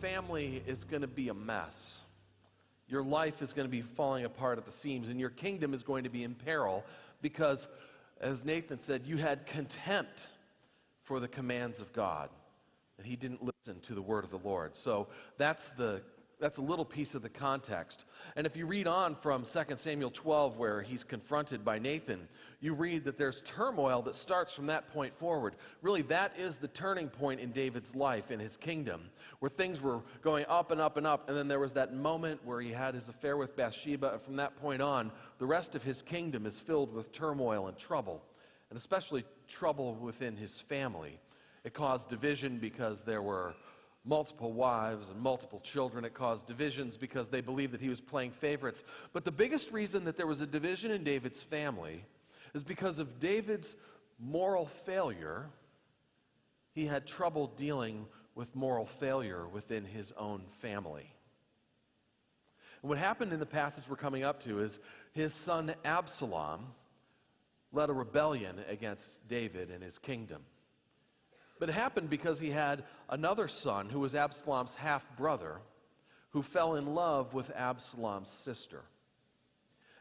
family is going to be a mess. Your life is going to be falling apart at the seams, and your kingdom is going to be in peril because, as Nathan said, you had contempt for the commands of God, and he didn't listen to the word of the Lord. So that's a little piece of the context. And if you read on from 2 Samuel 12, where he's confronted by Nathan, you read that there's turmoil that starts from that point forward. Really, that is the turning point in David's life, in his kingdom, where things were going up and up and up, and then there was that moment where he had his affair with Bathsheba, and from that point on, the rest of his kingdom is filled with turmoil and trouble, and especially trouble within his family. It caused division because there were multiple wives and multiple children. It caused divisions because they believed that he was playing favorites. But the biggest reason that there was a division in David's family is because of David's moral failure. He had trouble dealing with moral failure within his own family. And what happened in the passage we're coming up to is his son Absalom led a rebellion against David and his kingdom. But it happened because he had another son who was Absalom's half-brother who fell in love with Absalom's sister.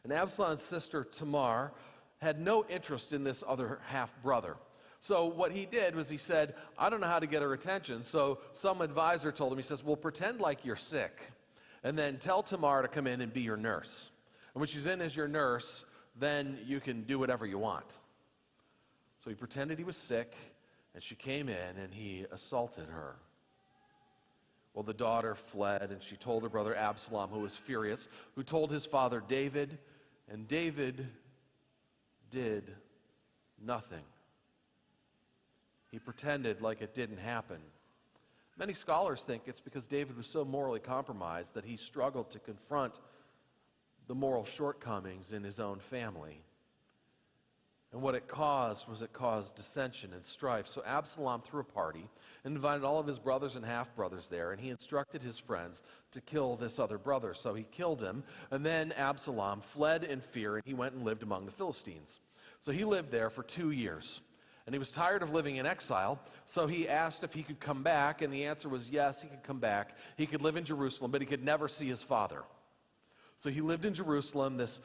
And Absalom's sister, Tamar, had no interest in this other half-brother. So what he did was he said, I don't know how to get her attention. So some advisor told him, he says, well, pretend like you're sick, and then tell Tamar to come in and be your nurse. And when she's in as your nurse, then you can do whatever you want. So he pretended he was sick, and she came in, and he assaulted her. Well, the daughter fled, and she told her brother Absalom, who was furious, who told his father David, and David did nothing. He pretended like it didn't happen. Many scholars think it's because David was so morally compromised that he struggled to confront the moral shortcomings in his own family. And what it caused dissension and strife. So Absalom threw a party and invited all of his brothers and half-brothers there, and he instructed his friends to kill this other brother. So he killed him, and then Absalom fled in fear, and he went and lived among the Philistines. So he lived there for 2 years, and he was tired of living in exile, so he asked if he could come back, and the answer was yes, he could come back. He could live in Jerusalem, but he could never see his father. So he lived in Jerusalem, this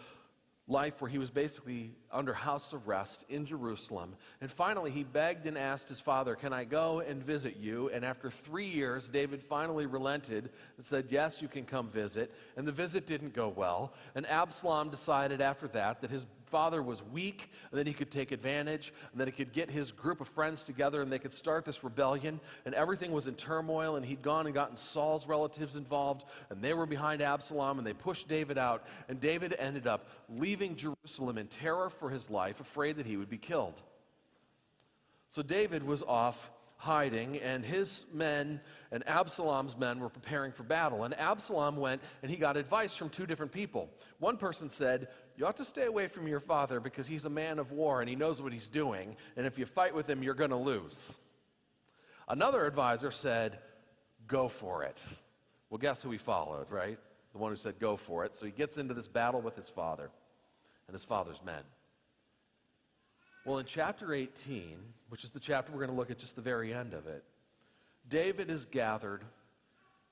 life where he was basically under house arrest in Jerusalem. And finally, he begged and asked his father, can I go and visit you? And after 3 years, David finally relented and said, yes, you can come visit. And the visit didn't go well. And Absalom decided after that his father was weak, and then he could take advantage, and then he could get his group of friends together, and they could start this rebellion, and everything was in turmoil, and he'd gone and gotten Saul's relatives involved, and they were behind Absalom, and they pushed David out, and David ended up leaving Jerusalem in terror for his life, afraid that he would be killed. So David was off hiding, and his men and Absalom's men were preparing for battle. And Absalom went and he got advice from 2 different people. One person said, you ought to stay away from your father because he's a man of war and he knows what he's doing, and if you fight with him, you're going to lose. Another advisor said, go for it. Well, guess who he followed, right? The one who said go for it. So he gets into this battle with his father and his father's men. Well, in chapter 18, which is the chapter we're going to look at just the very end of it, David is gathered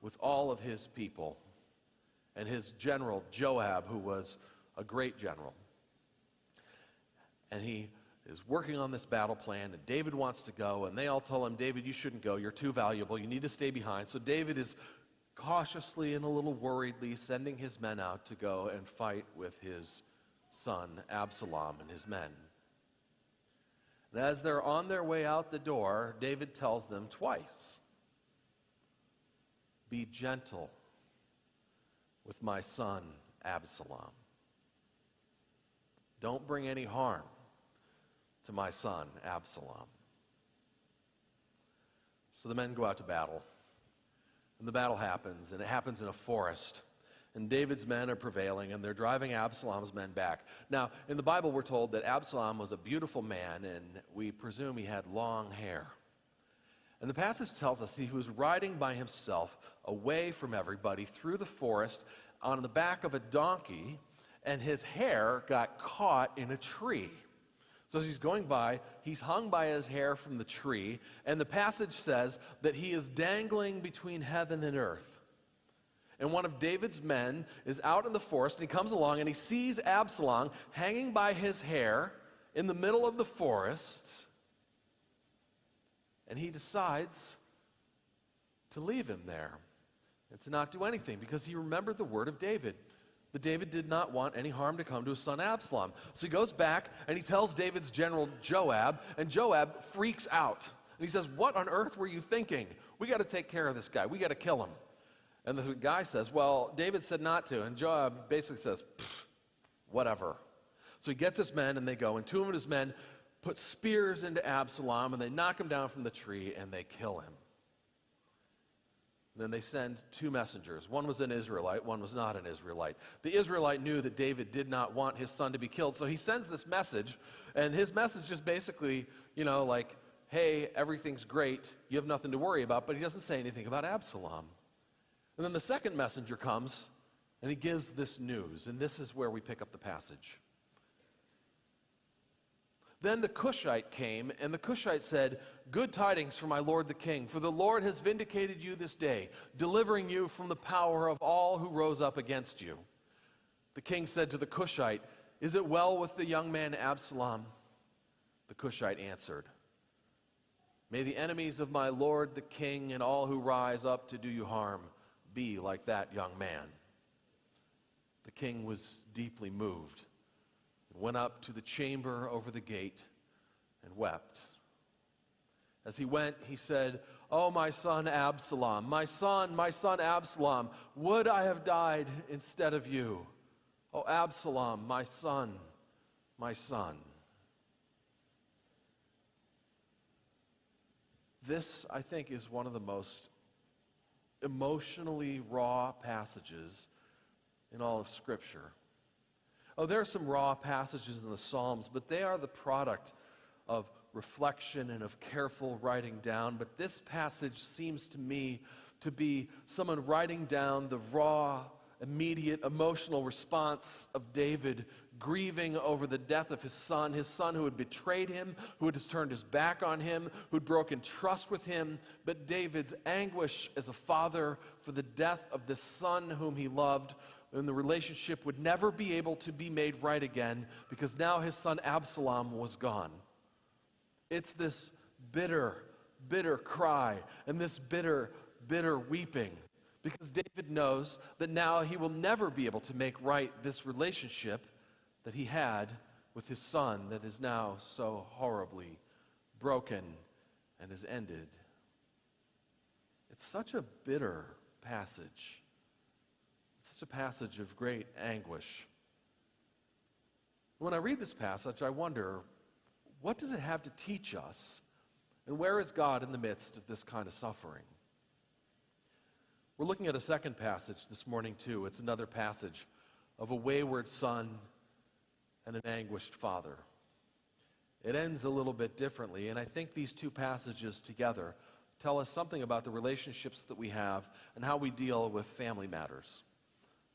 with all of his people and his general Joab, who was a great general. And he is working on this battle plan, and David wants to go, and they all tell him, David, you shouldn't go, you're too valuable, you need to stay behind. So David is cautiously and a little worriedly sending his men out to go and fight with his son Absalom and his men. And as they're on their way out the door, David tells them twice, be gentle with my son Absalom. Don't bring any harm to my son Absalom. So the men go out to battle, and the battle happens, and it happens in a forest. And David's men are prevailing, and they're driving Absalom's men back. Now, in the Bible, we're told that Absalom was a beautiful man, and we presume he had long hair. And the passage tells us he was riding by himself away from everybody through the forest on the back of a donkey, and his hair got caught in a tree. So as he's going by, he's hung by his hair from the tree, and the passage says that he is dangling between heaven and earth. And one of David's men is out in the forest, and he comes along and he sees Absalom hanging by his hair in the middle of the forest, and he decides to leave him there and to not do anything because he remembered the word of David. That David did not want any harm to come to his son Absalom. So he goes back and he tells David's general Joab, and Joab freaks out. And he says, "What on earth were you thinking? We got to take care of this guy. We got to kill him." And the guy says, "Well, David said not to." And Joab basically says, "Whatever." So he gets his men and they go, and two of his men put spears into Absalom, and they knock him down from the tree and they kill him. Then they send two messengers. One was an Israelite, one was not an Israelite. The Israelite knew that David did not want his son to be killed, so he sends this message, and his message is basically, like, hey, everything's great, you have nothing to worry about, but he doesn't say anything about Absalom. And then the second messenger comes, and he gives this news, and this is where we pick up the passage. Then the Cushite came, and the Cushite said, "Good tidings for my lord the king, for the Lord has vindicated you this day, delivering you from the power of all who rose up against you." The king said to the Cushite, "Is it well with the young man Absalom?" The Cushite answered, "May the enemies of my lord the king and all who rise up to do you harm be like that young man." The king was deeply moved, went up to the chamber over the gate and wept. As he went, he said, "Oh, my son Absalom, my son Absalom, would I have died instead of you? Oh, Absalom, my son, my son." This, I think, is one of the most emotionally raw passages in all of Scripture. Oh, there are some raw passages in the Psalms, but they are the product of reflection and of careful writing down. But this passage seems to me to be someone writing down the raw, immediate, emotional response of David, grieving over the death of his son who had betrayed him, who had turned his back on him, who had broken trust with him. But David's anguish as a father for the death of the son whom he loved, and the relationship would never be able to be made right again because now his son Absalom was gone. It's this bitter, bitter cry and this bitter, bitter weeping because David knows that now he will never be able to make right this relationship that he had with his son that is now so horribly broken and has ended. It's such a bitter passage. It's a passage of great anguish. When I read this passage, I wonder, what does it have to teach us? And where is God in the midst of this kind of suffering? We're looking at a second passage this morning, too. It's another passage of a wayward son and an anguished father. It ends a little bit differently, and I think these two passages together tell us something about the relationships that we have and how we deal with family matters.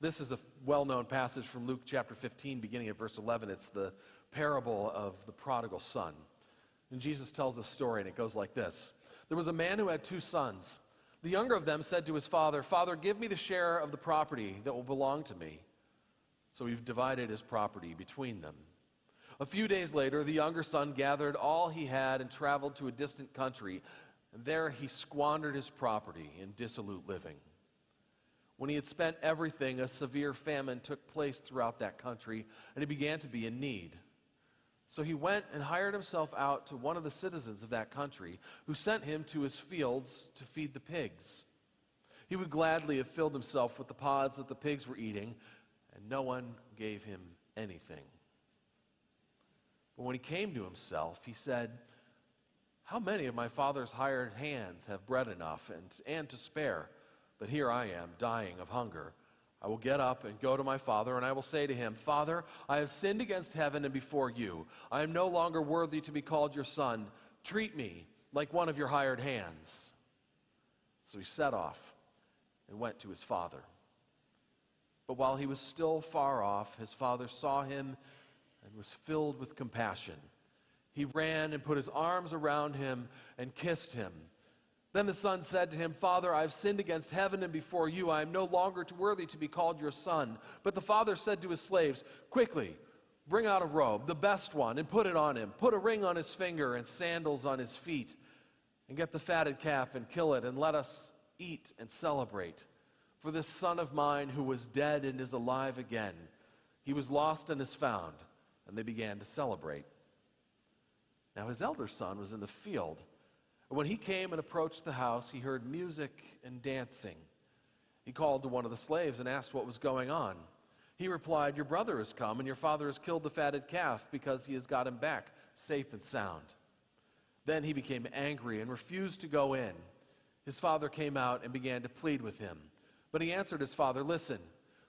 This is a well-known passage from Luke chapter 15, beginning at verse 11. It's the parable of the prodigal son. And Jesus tells the story, and it goes like this. There was a man who had two sons. The younger of them said to his father, "Father, give me the share of the property that will belong to me." So he divided his property between them. A few days later, the younger son gathered all he had and traveled to a distant country, and there he squandered his property in dissolute living. When he had spent everything, a severe famine took place throughout that country, and he began to be in need. So he went and hired himself out to one of the citizens of that country, who sent him to his fields to feed the pigs. He would gladly have filled himself with the pods that the pigs were eating, and no one gave him anything. But when he came to himself, he said, "How many of my father's hired hands have bread enough and to spare? But here I am, dying of hunger. I will get up and go to my father, and I will say to him, 'Father, I have sinned against heaven and before you. I am no longer worthy to be called your son. Treat me like one of your hired hands.' So he set off and went to his father. But while he was still far off, his father saw him and was filled with compassion. he ran and put his arms around him and kissed him. Then the son said to him, "Father, I have sinned against heaven and before you. I am no longer worthy to be called your son." But the father said to his slaves, "Quickly, bring out a robe, the best one, and put it on him. Put a ring on his finger and sandals on his feet. And get the fatted calf and kill it, and let us eat and celebrate. For this son of mine who was dead and is alive again. He was lost and is found." And they began to celebrate. Now his elder son was in the field. And when he came and approached the house, he heard music and dancing. He called to one of the slaves and asked what was going on. He replied, "Your brother has come, and your father has killed the fatted calf because he has got him back safe and sound." Then he became angry and refused to go in. His father came out and began to plead with him. But he answered his father, "Listen,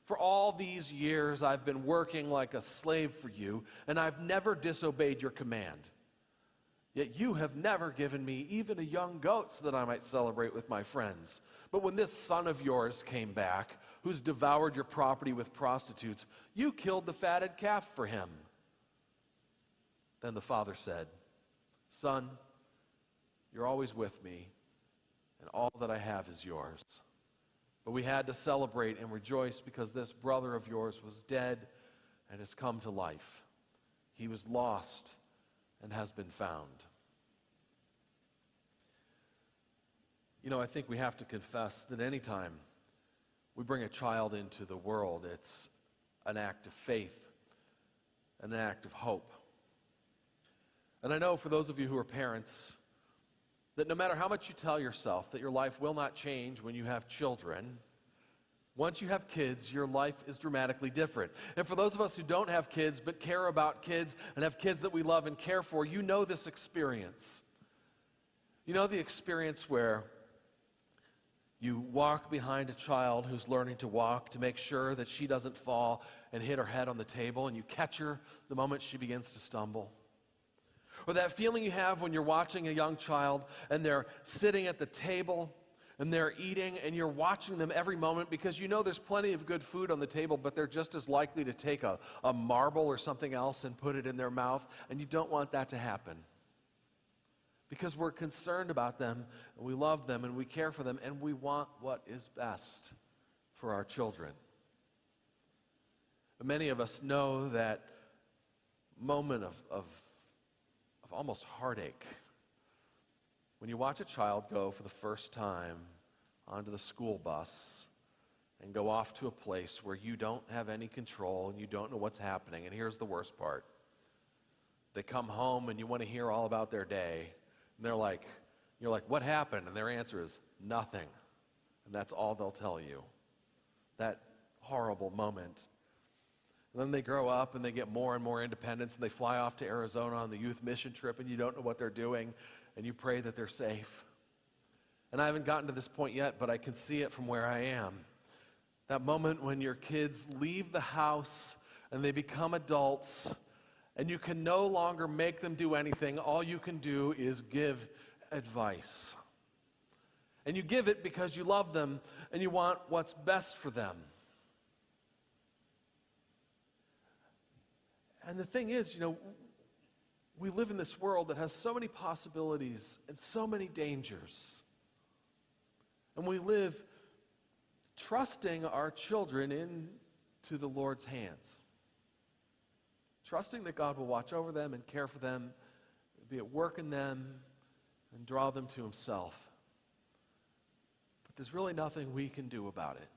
for all these years I've been working like a slave for you, and I've never disobeyed your command. Yet you have never given me even a young goat so that I might celebrate with my friends. But when this son of yours came back, who's devoured your property with prostitutes, you killed the fatted calf for him." Then the father said, "Son, you're always with me, and all that I have is yours. But we had to celebrate and rejoice because this brother of yours was dead and has come to life. He was lost and has been found." You know, I think we have to confess that anytime we bring a child into the world, it's an act of faith and an act of hope. And I know for those of you who are parents, that no matter how much you tell yourself that your life will not change when you have children, once you have kids, your life is dramatically different. And for those of us who don't have kids but care about kids and have kids that we love and care for, you know this experience. You know the experience where you walk behind a child who's learning to walk to make sure that she doesn't fall and hit her head on the table, and you catch her the moment she begins to stumble. Or that feeling you have when you're watching a young child and they're sitting at the table and they're eating, and you're watching them every moment because you know there's plenty of good food on the table, but they're just as likely to take a marble or something else and put it in their mouth, and you don't want that to happen. Because we're concerned about them, and we love them, and we care for them, and we want what is best for our children. But many of us know that moment of almost heartache when you watch a child go for the first time onto the school bus and go off to a place where you don't have any control and you don't know what's happening. And here's the worst part. They come home and you want to hear all about their day. And you're like, "What happened?" And their answer is, "Nothing." And that's all they'll tell you. That horrible moment. And then they grow up and they get more and more independence, and they fly off to Arizona on the youth mission trip, and you don't know what they're doing, and you pray that they're safe. And I haven't gotten to this point yet, but I can see it from where I am. That moment when your kids leave the house and they become adults, and you can no longer make them do anything. All you can do is give advice. And you give it because you love them and you want what's best for them. And the thing is, we live in this world that has so many possibilities and so many dangers. And we live trusting our children into the Lord's hands. Trusting that God will watch over them and care for them, be at work in them, and draw them to Himself. But there's really nothing we can do about it.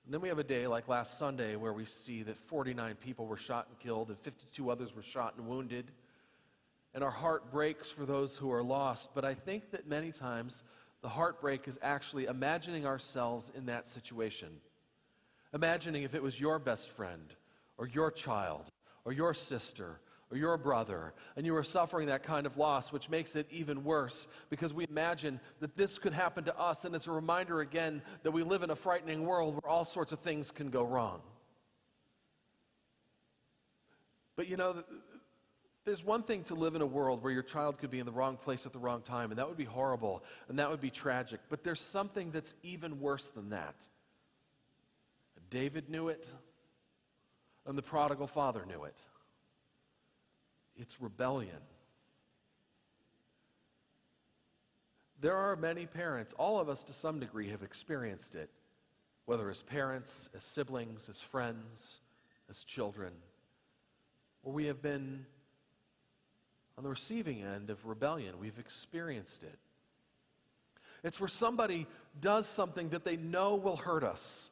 And then we have a day like last Sunday where we see that 49 people were shot and killed and 52 others were shot and wounded. And our heart breaks for those who are lost. But I think that many times the heartbreak is actually imagining ourselves in that situation. Imagining if it was your best friend or your child or your sister or your brother, and you were suffering that kind of loss, which makes it even worse because we imagine that this could happen to us, and it's a reminder again that we live in a frightening world where all sorts of things can go wrong. But there's one thing to live in a world where your child could be in the wrong place at the wrong time, and that would be horrible, and that would be tragic. But there's something that's even worse than that. David knew it, and the prodigal father knew it. It's rebellion. There are many parents, all of us to some degree have experienced it, whether as parents, as siblings, as friends, as children, where we have been on the receiving end of rebellion. We've experienced it. It's where somebody does something that they know will hurt us,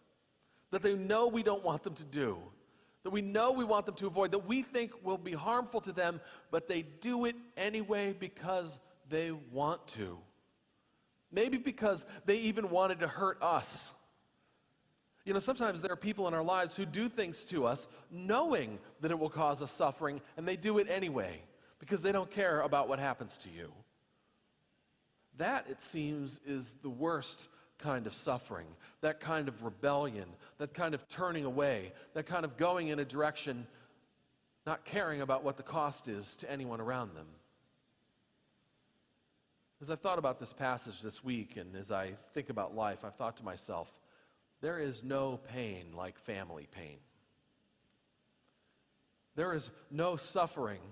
that they know we don't want them to do, that we know we want them to avoid, that we think will be harmful to them, but they do it anyway because they want to. Maybe because they even wanted to hurt us. You know, sometimes there are people in our lives who do things to us knowing that it will cause us suffering, and they do it anyway because they don't care about what happens to you. That, it seems, is the worst kind of suffering, that kind of rebellion, that kind of turning away, that kind of going in a direction, not caring about what the cost is to anyone around them. As I've thought about this passage this week, and as I think about life, I've thought to myself, there is no pain like family pain. There is no suffering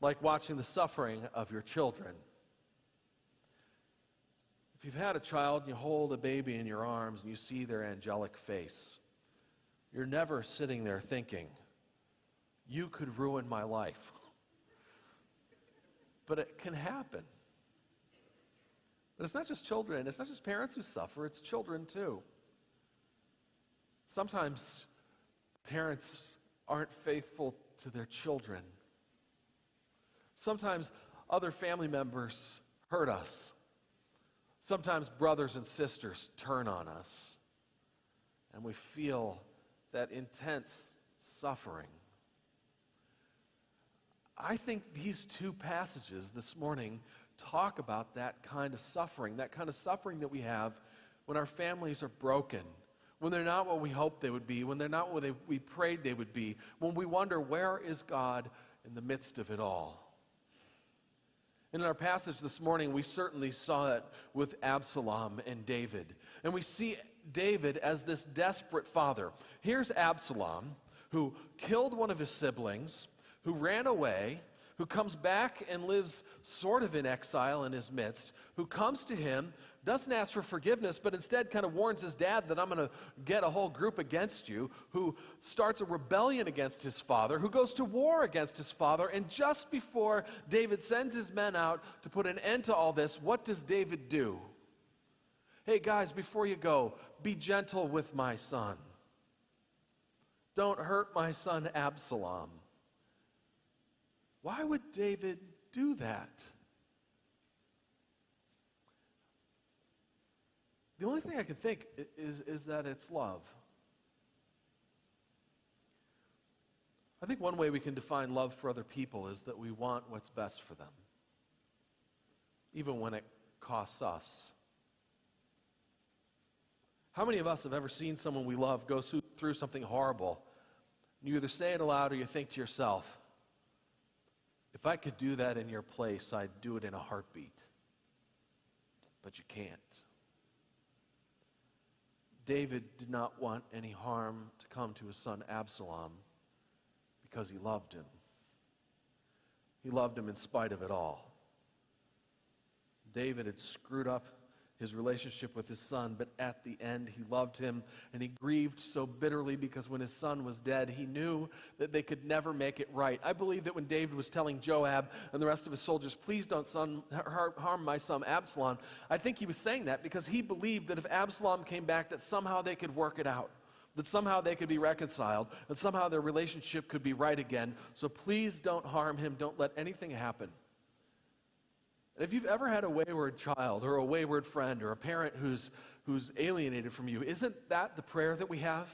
like watching the suffering of your children. If you've had a child and you hold a baby in your arms and you see their angelic face, you're never sitting there thinking, you could ruin my life. But it can happen. But it's not just children, it's not just parents who suffer, it's children too. Sometimes parents aren't faithful to their children. Sometimes other family members hurt us. Sometimes brothers and sisters turn on us, and we feel that intense suffering. I think these two passages this morning talk about that kind of suffering that we have when our families are broken, when they're not what we hoped they would be, when they're not what we prayed they would be, when we wonder, where is God in the midst of it all? In our passage this morning, we certainly saw it with Absalom and David. And we see David as this desperate father. Here's Absalom, who killed one of his siblings, who ran away, who comes back and lives sort of in exile in his midst, who comes to him, doesn't ask for forgiveness, but instead kind of warns his dad that I'm going to get a whole group against you, who starts a rebellion against his father, who goes to war against his father, and just before David sends his men out to put an end to all this, what does David do? Hey guys, before you go, be gentle with my son. Don't hurt my son Absalom. Why would David do that? The only thing I can think is that it's love. I think one way we can define love for other people is that we want what's best for them, even when it costs us. How many of us have ever seen someone we love go through something horrible? You either say it aloud or you think to yourself, if I could do that in your place, I'd do it in a heartbeat. But you can't. David did not want any harm to come to his son Absalom because he loved him. He loved him in spite of it all. David had screwed up his relationship with his son, but at the end he loved him, and he grieved so bitterly because when his son was dead, he knew that they could never make it right. I believe that when David was telling Joab and the rest of his soldiers, please don't harm my son Absalom, I think he was saying that because he believed that if Absalom came back, that somehow they could work it out, that somehow they could be reconciled, that somehow their relationship could be right again. So please don't harm him, don't let anything happen. If you've ever had a wayward child or a wayward friend or a parent who's alienated from you, isn't that the prayer that we have?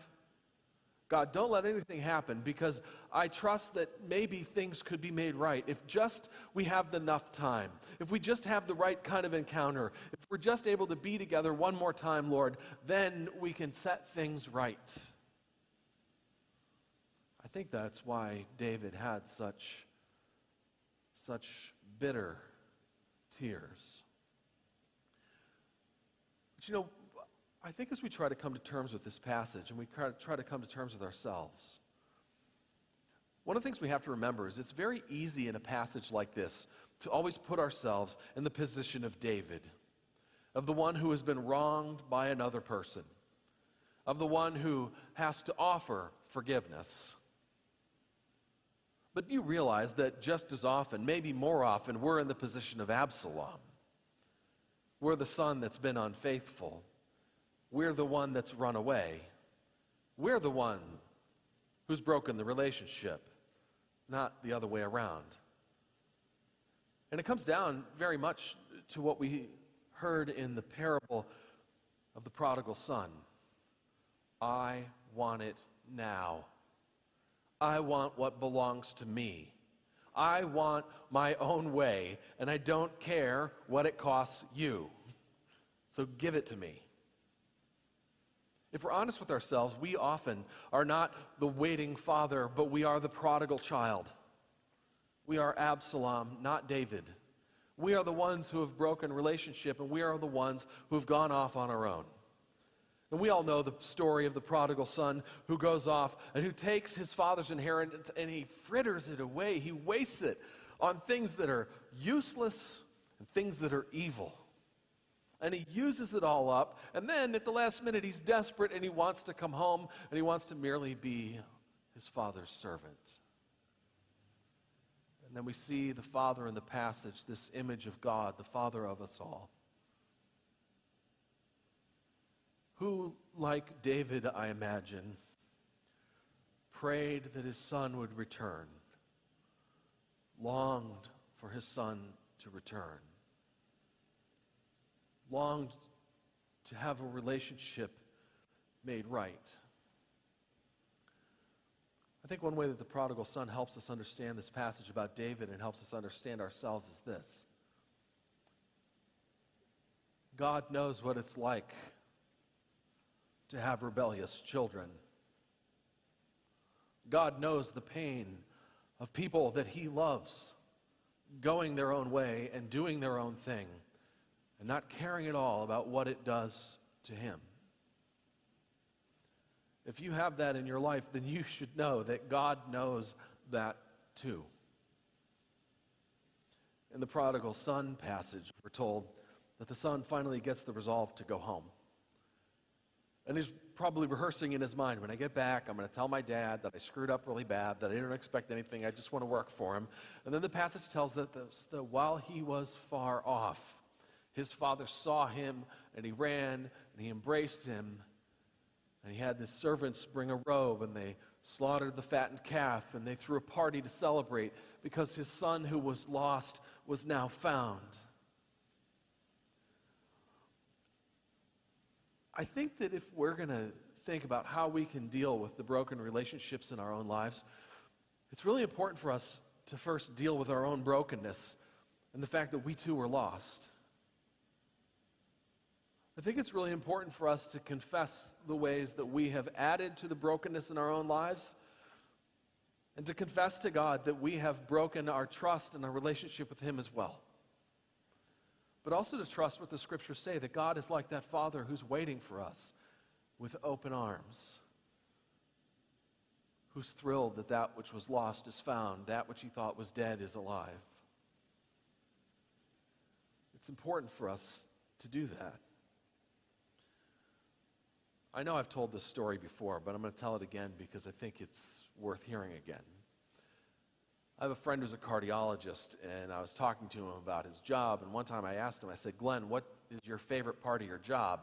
God, don't let anything happen because I trust that maybe things could be made right if just we have enough time, if we just have the right kind of encounter, if we're just able to be together one more time, Lord, then we can set things right. I think that's why David had such bitter tears. But you know, I think as we try to come to terms with this passage and we try to come to terms with ourselves, One of the things we have to remember is it's very easy in a passage like this to always put ourselves in the position of David, of the one who has been wronged by another person, of the one who has to offer forgiveness. But you realize that just as often, maybe more often, we're in the position of Absalom. We're the son that's been unfaithful. We're the one that's run away. We're the one who's broken the relationship, not the other way around. And it comes down very much to what we heard in the parable of the prodigal son. I want it now. I want what belongs to me. I want my own way, and I don't care what it costs you. So give it to me. If we're honest with ourselves, we often are not the waiting father, but we are the prodigal child. We are Absalom, not David. We are the ones who have broken relationship, and we are the ones who have gone off on our own. And we all know the story of the prodigal son who goes off and who takes his father's inheritance and he fritters it away. He wastes it on things that are useless and things that are evil. And he uses it all up, and then at the last minute he's desperate and he wants to come home and he wants to merely be his father's servant. And then we see the Father in the passage, this image of God, the Father of us all, who, like David, I imagine, prayed that his son would return, longed for his son to return, longed to have a relationship made right. I think one way that the prodigal son helps us understand this passage about David and helps us understand ourselves is this. God knows what it's like to have rebellious children. God knows the pain of people that he loves going their own way and doing their own thing and not caring at all about what it does to him. If you have that in your life, then you should know that God knows that too. In the prodigal son passage, we're told that the son finally gets the resolve to go home. And he's probably rehearsing in his mind, when I get back, I'm going to tell my dad that I screwed up really bad, that I didn't expect anything, I just want to work for him. And then the passage tells us that while he was far off, his father saw him, and he ran, and he embraced him, and he had his servants bring a robe, and they slaughtered the fattened calf, and they threw a party to celebrate, because his son who was lost was now found. I think that if we're going to think about how we can deal with the broken relationships in our own lives, it's really important for us to first deal with our own brokenness and the fact that we too were lost. I think it's really important for us to confess the ways that we have added to the brokenness in our own lives and to confess to God that we have broken our trust and our relationship with him as well. But also to trust what the scriptures say, that God is like that father who's waiting for us with open arms, who's thrilled that that which was lost is found, that which he thought was dead is alive. It's important for us to do that. I know I've told this story before, but I'm going to tell it again because I think it's worth hearing again. I have a friend who's a cardiologist, and I was talking to him about his job, and one time I asked him, I said, Glenn, what is your favorite part of your job?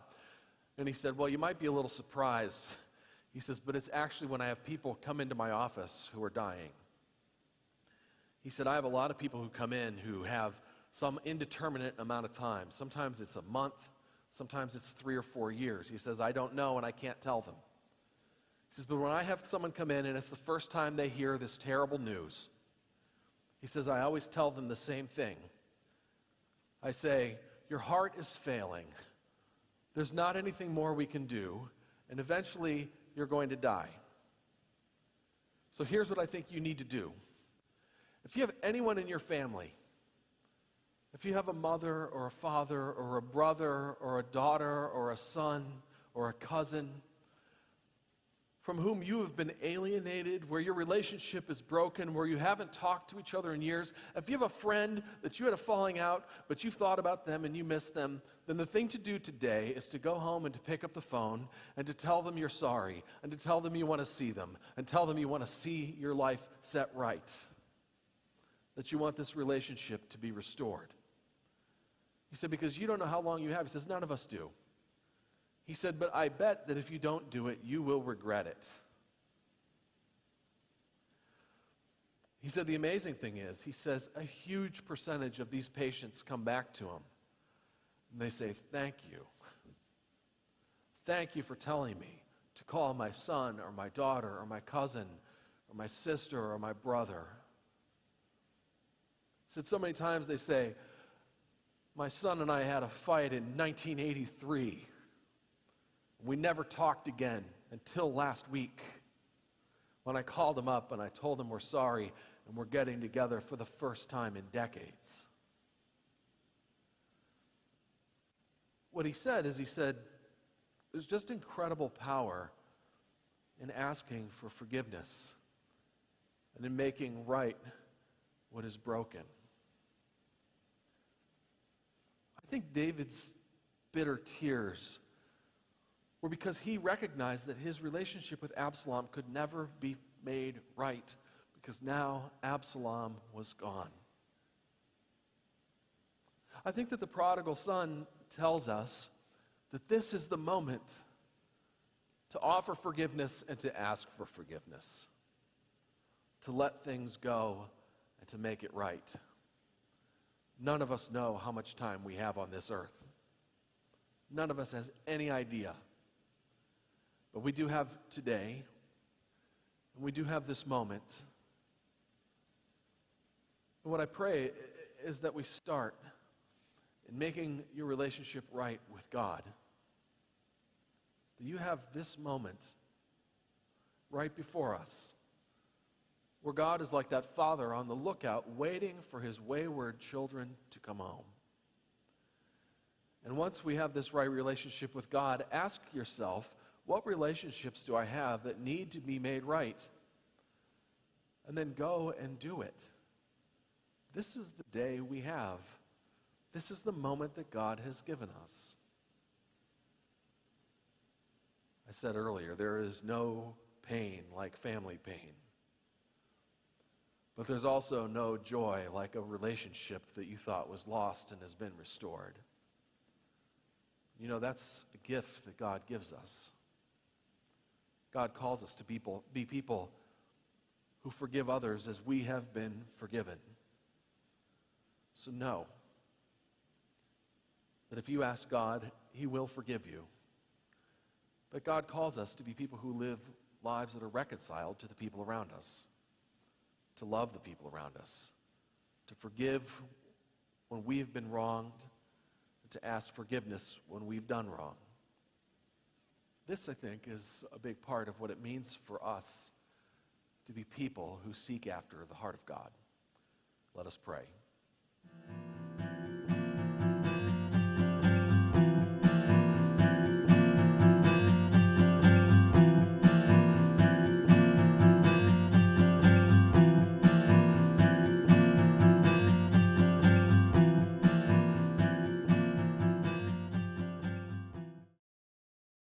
And he said, well, you might be a little surprised. He says, but it's actually when I have people come into my office who are dying. He said, I have a lot of people who come in who have some indeterminate amount of time. Sometimes it's a month, sometimes it's 3 or 4 years. He says, I don't know and I can't tell them. He says, but when I have someone come in and it's the first time they hear this terrible news, he says, I always tell them the same thing. I say, your heart is failing. There's not anything more we can do, and eventually you're going to die. So here's what I think you need to do. If you have anyone in your family, if you have a mother or a father or a brother or a daughter or a son or a cousin, from whom you have been alienated, where your relationship is broken, where you haven't talked to each other in years, if you have a friend that you had a falling out, but you've thought about them and you miss them, then the thing to do today is to go home and to pick up the phone and to tell them you're sorry, and to tell them you want to see them, and tell them you want to see your life set right, that you want this relationship to be restored. He said, because you don't know how long you have. He says, none of us do. He said, but I bet that if you don't do it, you will regret it. He said, the amazing thing is, he says, a huge percentage of these patients come back to him, and they say, thank you. Thank you for telling me to call my son or my daughter or my cousin or my sister or my brother. He said, so many times they say, my son and I had a fight in 1983. We never talked again until last week when I called him up and I told him we're sorry and we're getting together for the first time in decades. What he said is, he said, there's just incredible power in asking for forgiveness and in making right what is broken. I think David's bitter tears were because he recognized that his relationship with Absalom could never be made right, because now Absalom was gone. I think that the prodigal son tells us that this is the moment to offer forgiveness and to ask for forgiveness, to let things go and to make it right. None of us know how much time we have on this earth. None of us has any idea. But we do have today, and we do have this moment. And what I pray is that we start in making your relationship right with God. That you have this moment right before us, where God is like that father on the lookout, waiting for his wayward children to come home. And once we have this right relationship with God, ask yourself, what relationships do I have that need to be made right? And then go and do it. This is the day we have. This is the moment that God has given us. I said earlier, there is no pain like family pain. But there's also no joy like a relationship that you thought was lost and has been restored. You know, that's a gift that God gives us. God calls us to be people who forgive others as we have been forgiven. So know that if you ask God, He will forgive you. But God calls us to be people who live lives that are reconciled to the people around us, to love the people around us, to forgive when we have been wronged, and to ask forgiveness when we've done wrong. This, I think, is a big part of what it means for us to be people who seek after the heart of God. Let us pray.